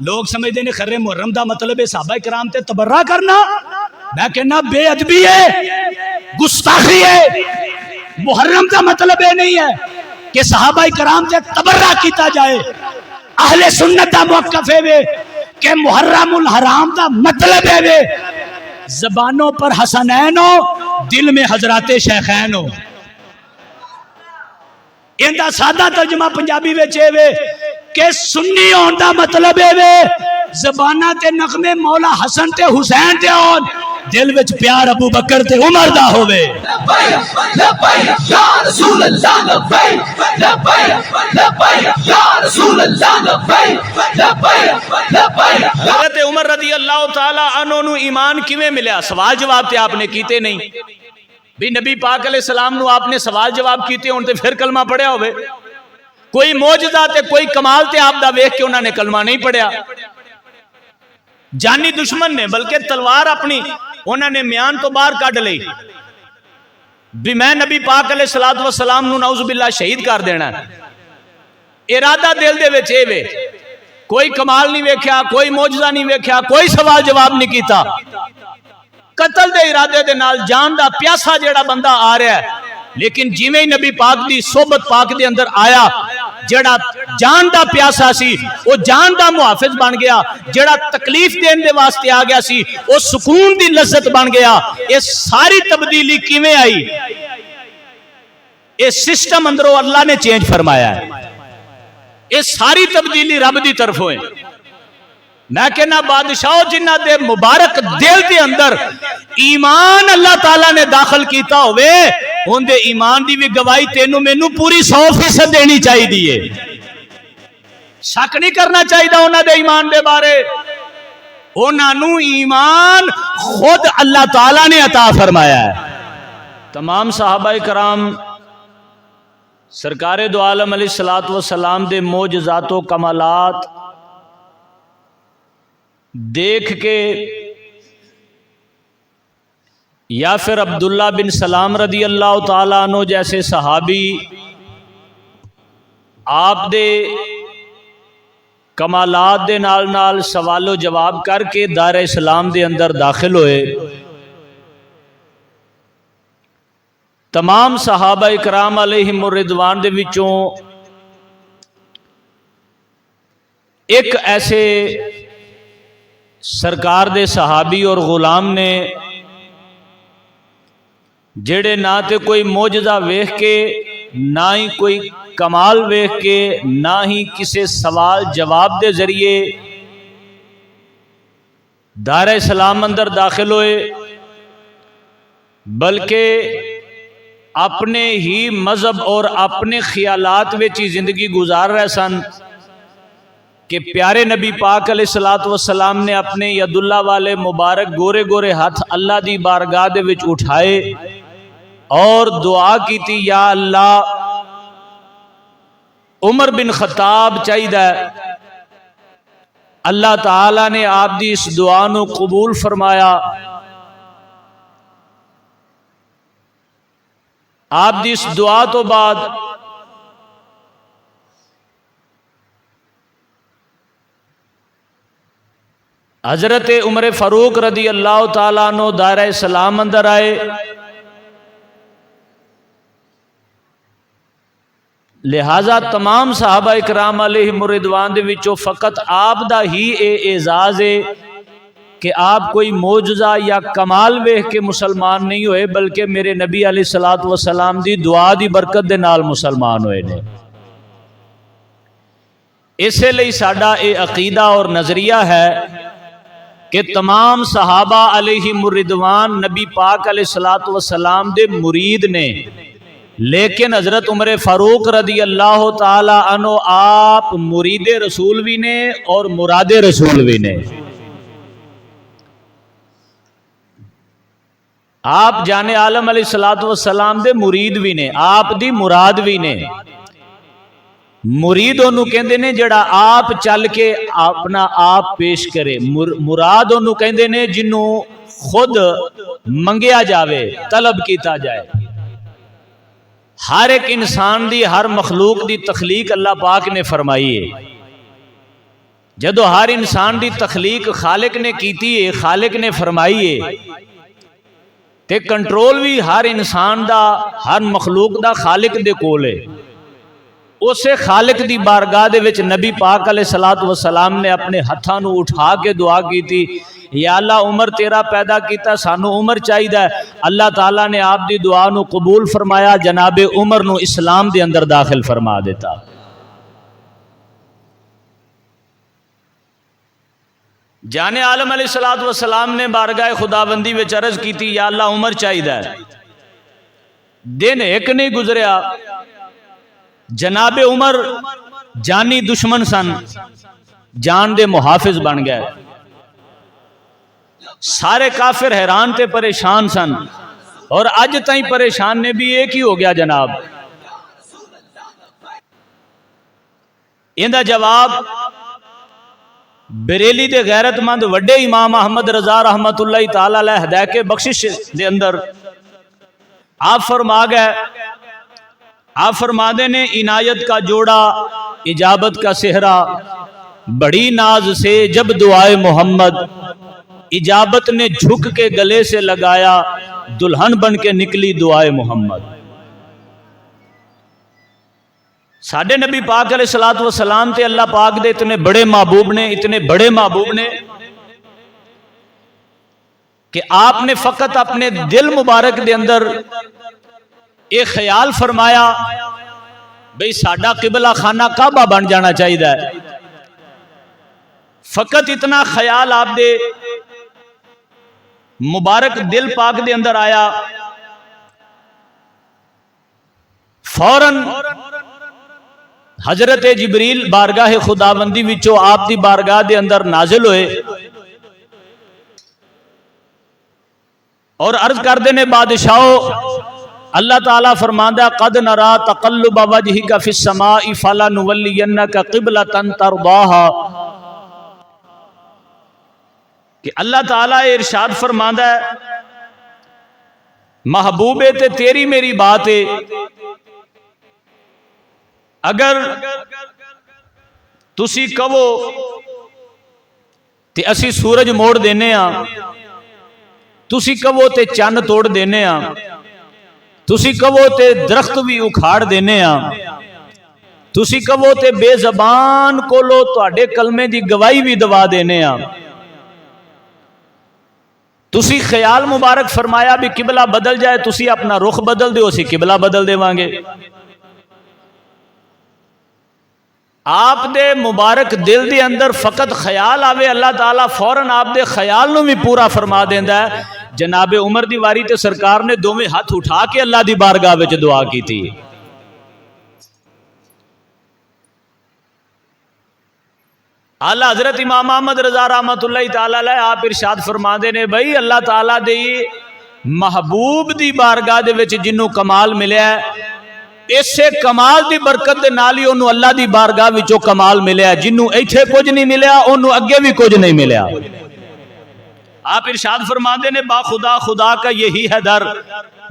لوگ سمجھتے ہیں خرے محرم دا مطلب ہے صحابہ کرام تے تبرہ کرنا، میں کہنا بے ادبی ہے، گستاخی ہے۔ محرم دا مطلب یہ نہیں ہے کہ صحابہ کرام تے تبرہ کیتا جائے۔ اہل سنت دا موقف ہے کہ محرم الحرام دا مطلب ہے زبانوں پر حسنین ہو، دل میں حضرات شیخین ہو۔ ان دا سادہ ترجمہ پنجابی وچ ہے کہ سنی ہون دا مطلب ہے زبانہ تے نغمے مولا حسن تے حسین تے ہون، دل وچ پیار ابو بکر تے عمر دا ہوئے۔ لبیک لبیک یا رسول اللہ، لبیک لبیک لبیک یا رسول اللہ، لبیک لبیک لبیک۔ حضرت عمر رضی اللہ تعالی عنہ نو ایمان کیویں ملیا؟ سوال جواب تے آپ نے کیتے نہیں بھی نبی پاک علیہ السلام نو آپ نے سوال جواب کیتے ہون تے پھر کلمہ پڑھیا ہوئے؟ کوئی معجزہ تے کوئی کمال تے آپ دا ویکھ کے انہوں نے کلمہ نہیں پڑھیا۔ جانی دشمن نے بلکہ تلوار اپنی انہوں نے میان تو باہر کڈ لئی بھی میں نبی پاک علیہ السلام نو نعوذ باللہ شہید کر دینا ہے۔ ارادہ دل دے وچ اے، کوئی کمال نہیں ویکھیا، کوئی معجزہ نہیں ویکھیا، کوئی سوال جواب نہیں کیتا۔ قتل دے ارادے دے نال جان دا پیاسا جیڑا بندہ آ رہا ہے، لیکن جیویں نبی پاک دی صحبت پاک دے اندر آیا، جیڑا جان دا پیاسا سی وہ جان دا محافظ بن گیا، جیڑا تکلیف دین دے واسطے آ گیا سی وہ سکون دی لذت بن گیا۔ یہ ساری تبدیلی کیویں آئی؟ یہ سسٹم اندروں اللہ نے چینج فرمایا ہے۔ یہ ساری تبدیلی رب دی طرف ہوئے۔ میں کہنا بادشاہ جنہ دے مبارک دل دے اندر ایمان اللہ تعالیٰ نے داخل کیتا ہوئے، ان دے ایمان دی بھی گواہی تینوں مینوں پوری 100% دینی چاہیے دیئے۔ شک نہیں کرنا چاہیے انہاں دے ایمان دے بارے۔ انہاں نو ایمان خود اللہ تعالیٰ نے عطا فرمایا ہے۔ تمام صحابہ کرام سرکار دو عالم علیہ السلام دے معجزات و کمالات دیکھ کے یا پھر عبداللہ بن سلام رضی اللہ تعالیٰ عنہ جیسے صحابی آپ دے کمالات دے نال نال سوال و جواب کر کے دار اسلام دے اندر داخل ہوئے۔ تمام صحابہ اکرام علیہم الرضوان دے وچوں ایک ایسے سرکار دے صحابی اور غلام نے جڑے نہ تے کوئی معجزہ ویکھ کے، نہ ہی کوئی کمال ویکھ کے، نہ ہی کسی سوال جواب دے ذریعے دار اسلام اندر داخل ہوئے، بلکہ اپنے ہی مذہب اور اپنے خیالات وچ ہی زندگی گزار رہے سن کہ پیارے نبی پاک علیہ السلام نے اپنے ید اللہ والے مبارک گورے گورے ہاتھ اللہ دی بارگاہ دے وچ اٹھائے اور دعا کی تھی، یا اللہ عمر بن خطاب چاہیے۔ اللہ تعالیٰ نے آپ دی اس دعا نو قبول فرمایا۔ آپ دی اس دعا تو بعد حضرت عمر فاروق رضی اللہ تعالیٰ عنہ دائرہ اسلام اندر آئے۔ لہذا تمام صحابہ اکرام علیہم الرضوان دے وچوں فقط آپ دا ہی اعزاز ہے کہ آپ کوئی معجزہ یا کمال ویکھ کے مسلمان نہیں ہوئے، بلکہ میرے نبی علیہ السلام دی دعا دی برکت دے نال مسلمان ہوئے نے۔ اسے لئی ساڈا اے عقیدہ اور نظریہ ہے کہ تمام صحابہ علیہم الرضوان نبی پاک علیہ السلام دے مرید نے، لیکن حضرت عمر فاروق رضی اللہ تعالی عنہ آپ مرید رسول بھی نے اور مراد رسول بھی نے۔ آپ جانے عالم علیہ السلام دے مرید بھی نے، آپ دی مراد بھی نے۔ مرید انہوں کہندے نے جڑا آپ چل کے اپنا آپ پیش کرے، مراد انہوں کہندے نے جنہوں خود منگیا جاوے، طلب کیتا جائے۔ ہر ایک انسان دی، ہر مخلوق دی تخلیق اللہ پاک نے فرمائی ہے، جدو ہر انسان دی تخلیق خالق نے کیتی ہے، خالق نے فرمائی ہے، تے کنٹرول بھی ہر انسان دا، ہر مخلوق دا خالق دے کول ہے۔ اسے خالق دی بارگاہ دے وچ نبی پاک علیہ الصلوۃ والسلام نے اپنے ہتھاں نو اٹھا کے دعا کی تھی، یا اللہ عمر تیرا پیدا کیتا، سانو عمر چاہیدا ہے۔ اللہ تعالیٰ نے آپ دی دعا نو قبول فرمایا، جناب عمر نو اسلام دے اندر داخل فرما دیتا۔ جانے عالم علیہ الصلوۃ والسلام نے بارگاہ خداوندی وچ عرض کی تھی، یا اللہ عمر چاہیدا ہے۔ دن ایک نہیں گزریا، جناب عمر جانی دشمن سن، جان دے محافظ بن گئے۔ سارے کافر حیران تے پریشان سن، اور اج تائیں پریشان نے بھی ایک ہی ہو گیا جناب۔ اندہ جواب بریلی دے غیرت مند وڈے امام احمد رضا رحمت اللہ تعالی علیہ ہدایت کے بخشش دے اندر آپ فرما گئے، آپ فرما دے نے عنایت کا جوڑا اجابت کا صحرا، بڑی ناز سے جب دعائے محمد، اجابت نے جھک کے گلے سے لگایا، دلہن بن کے نکلی دعائے محمد۔ ساڈے نبی پاک علیہ الصلوۃ والسلام تے اللہ پاک دے اتنے بڑے محبوب نے، اتنے بڑے محبوب نے کہ آپ نے فقط اپنے دل مبارک دے اندر ایک خیال فرمایا، بھئی ساڈا قبلہ خانہ کعبہ بن جانا چاہیے۔ فقط اتنا خیال آپ دے مبارک دل پاک دے اندر آیا، فوراً حضرت جبریل بارگاہ خداوندی وچوں آپ دی بارگاہ دے اندر نازل ہوئے، اور عرض کر دینے بادشاہو، اللہ تعالیٰ فرماندا قد نرا تقلب وجہک فی السماء فلنولینک قبلۃ ترضاها، کہ اللہ تعالیٰ ارشاد فرماندا ہے محبوب تے تیری میری بات ہے، اگر تسی کہو تے اسی سورج موڑ دینے ہاں، تسی کہو تے چند توڑ دینے ہاں، تسی کہو تے درخت بھی اکھاڑ دینے ہاں، تسی کہو تے بے زبان کولو تواڈے کلمے دی گواہی بھی دوا دینے ہاں۔ تسی خیال مبارک فرمایا بھی قبلہ بدل جائے، تسی اپنا رخ بدل دیو، اسی قبلہ بدل دے وانگے۔ آپ دے مبارک دل دے اندر فقط خیال آوے، اللہ تعالیٰ فوراً آپ دے خیال نو بھی پورا فرما دیندا ہے۔ جناب عمر دی واری تے سرکار نے دوویں ہاتھ اٹھا کے اللہ دی بارگاہ وچ دعا کی تھی۔ اعلیٰ حضرت امام احمد رضا رحمت اللہ تعالی علیہ آپ ارشاد فرما دے نے، بھائی اللہ تعالیٰ دے محبوب دی بارگاہ دے وچ جنوں کمال ملیا ہے، اسے کمال دی برکت دے نال ہی انہوں اللہ دی بارگاہ وچوں کمال ملیا ہے۔ جنوں ایتھے کچھ نہیں ملیا، انہوں اگے بھی کچھ نہیں ملیا۔ آپ ارشاد فرما دے نے با خدا خدا کا یہی ہے در،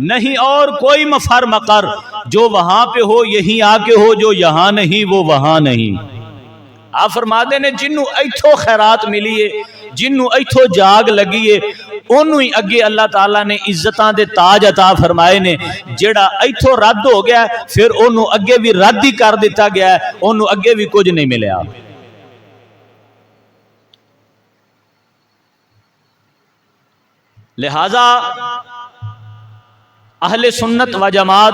نہیں اور کوئی مفر مقر، جو وہاں پہ ہو یہیں آ کے ہو، جو یہاں نہیں وہ وہاں نہیں۔ آپ فرما دے نے جنوں ایتھوں خیرات ملیے، جنوں ایتھوں جاگ لگیے، انہوں ہی اگے اللہ تعالیٰ نے عزتاں دے تاج عطا فرمائے نے۔ جیڑا ایتھوں رد ہو گیا پھر انہوں اگے بھی رد ہی کر دیتا گیا ہے، انہوں اگے بھی کچھ نہیں ملیا۔ لہذا اہل سنت و جماعت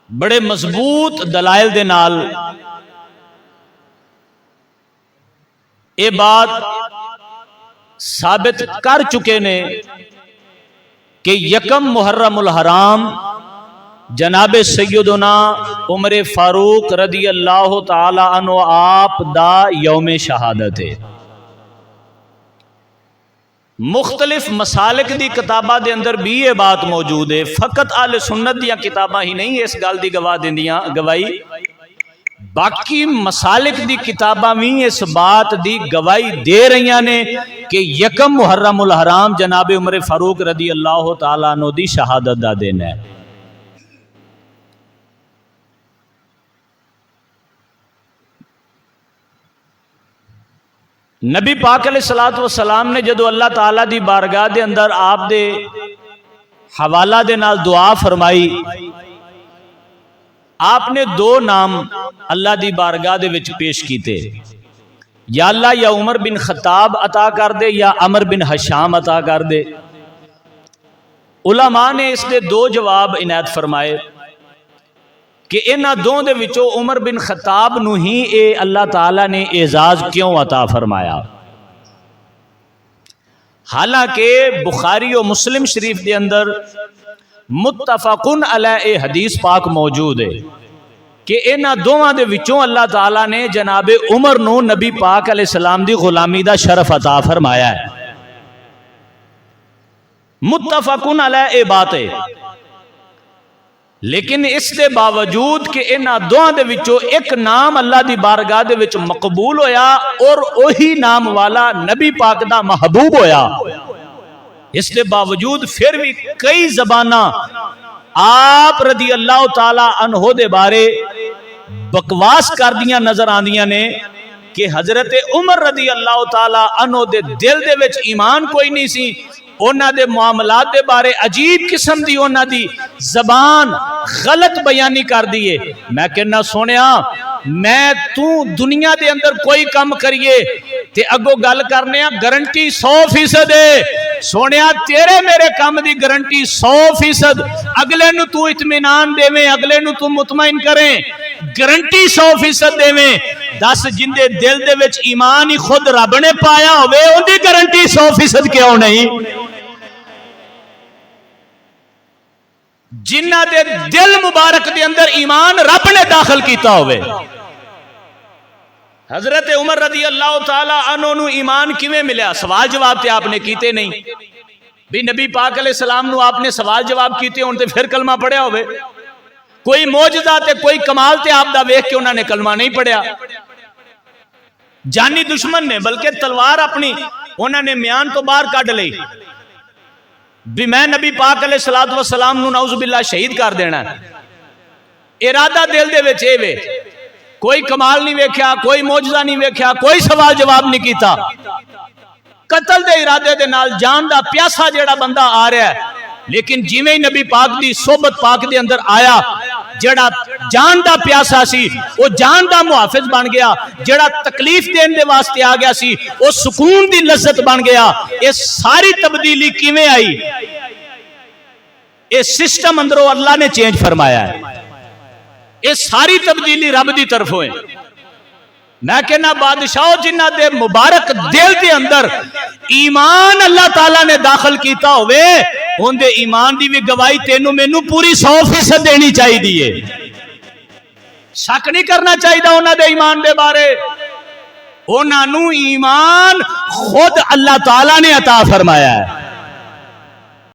بڑے مضبوط دلائل دے نال اے بات ثابت کر چکے نے کہ یکم محرم الحرام جناب سیدنا عمر فاروق رضی اللہ تعالی عنہ آپ دا یوم شہادت ہے۔ مختلف مسالک دی کتاباں دے اندر بھی یہ بات موجود ہے، فقط اہل سنت دیاں کتاباں ہی نہیں اس گل دی گواہ دیندیاں گواہی، باقی مسالک دی کتاباں بھی اس بات دی گواہی دے رہی نے کہ یکم محرم الحرام جناب عمر فاروق رضی اللہ تعالیٰ عنہ دی شہادت دا دن ہے۔ نبی پاک علیہ الصلوۃ والسلام نے جدو اللہ تعالیٰ دی بارگاہ دے اندر آپ دے حوالہ دے نال دعا فرمائی، آپ نے دو نام اللہ دی بارگاہ دے وچ پیش کیتے، یا اللہ یا عمر بن خطاب عطا کر دے یا عمر بن حشام عطا کر دے۔ علماء نے اس دے دو جواب عنایت فرمائے کہ انہاں دو دے وچوں عمر بن خطاب نو ہی اے اللہ تعالیٰ نے اعزاز کیوں عطا فرمایا؟ حالانکہ بخاری و مسلم شریف دے اندر متفقن علیہ حدیث پاک موجود ہے کہ انہاں دوواں دے وچوں اللہ تعالیٰ نے جناب عمر نو نبی پاک علیہ السلام دی غلامی دا شرف عطا فرمایا ہے، متفقن علیہ بات ہے۔ لیکن اس دے باوجود کہ انہاں دوواں دے وچوں ایک نام اللہ دی بارگاہ دے وچ مقبول ہویا اور وہی نام والا نبی پاک دا محبوب ہویا، اس دے باوجود پھر بھی کئی زباناں آپ رضی اللہ تعالی عنہ دے بارے بکواس کر دیاں نظر آندیاں نے کہ حضرت عمر رضی اللہ تعالی عنہ دے دل دے وچ ایمان کوئی نہیں سی، انہاں دے معاملات دے بارے عجیب قسم دی انہاں دی زبان غلط بیانی کر دیئے۔ میں کہنا سونیا میں تو دنیا دے اندر کوئی کم کریے تے اگو گل کرنے گارنٹی 100% ہے، سونیا تیرے میرے کام دی گارنٹی 100%، اگلے نو تو اطمینان دے میں، اگلے نو تو مطمئن کریں، گارنٹی 100% دے میں۔ دس جن دے دل دے وچ ایمان ہی خود رب نے پایا ہوئے ان دی گارنٹی 100% کیوں نہیں؟ جنہ دے دل مبارک دے اندر ایمان رب نے داخل کیتا ہوئے۔ حضرت عمر رضی اللہ تعالی عنہ نو ایمان کیویں ملیا؟ سوال جواب تے آپ نے کیتے نہیں بھی نبی پاک علیہ السلام نو آپ نے سوال جواب کیتے ہون تے پھر کلمہ پڑھیا ہوئے، کوئی معجزہ تے کوئی کمال تے آپ دا ویکھ کے انہوں نے کلمہ نہیں پڑھیا۔ جانی دشمن نے بلکہ تلوار اپنی انہوں نے میان تو باہر کڈ لئی بھی میں نبی پاک علیہ الصلوۃ والسلام نو نعوذ باللہ شہید کر دینا، ارادہ دل دے وچ اے وے، کوئی کمال نہیں ویکھیا، کوئی معجزہ نہیں ویکھیا، کوئی سوال جواب نہیں کیتا، قتل دے ارادے دے نال جان دا پیاسا جیڑا بندہ آ رہا ہے، لیکن جویں ہی نبی پاک دی صحبت پاک دے اندر آیا، جیڑا جان دا پیاسا سی وہ جان دا محافظ بن گیا، جیڑا تکلیف دین دے واسطے آ گیا سی وہ سکون دی لذت بن گیا۔ یہ ساری تبدیلی کیویں آئی؟ یہ سسٹم اندروں اللہ نے چینج فرمایا ہے، یہ ساری تبدیلی رب دی طرف ہوئے۔ میں کہنا بادشاہ جنہ دے مبارک دل دے اندر ایمان اللہ تعالیٰ نے داخل کیتا ہوئے ان دے ایمان دی بھی گواہی تینوں مینوں پوری 100% دینی چاہی دیئے، شک نہیں کرنا چاہی دا انہاں دے ایمان دے بارے۔ انہاں نو ایمان خود اللہ تعالیٰ نے عطا فرمایا ہے۔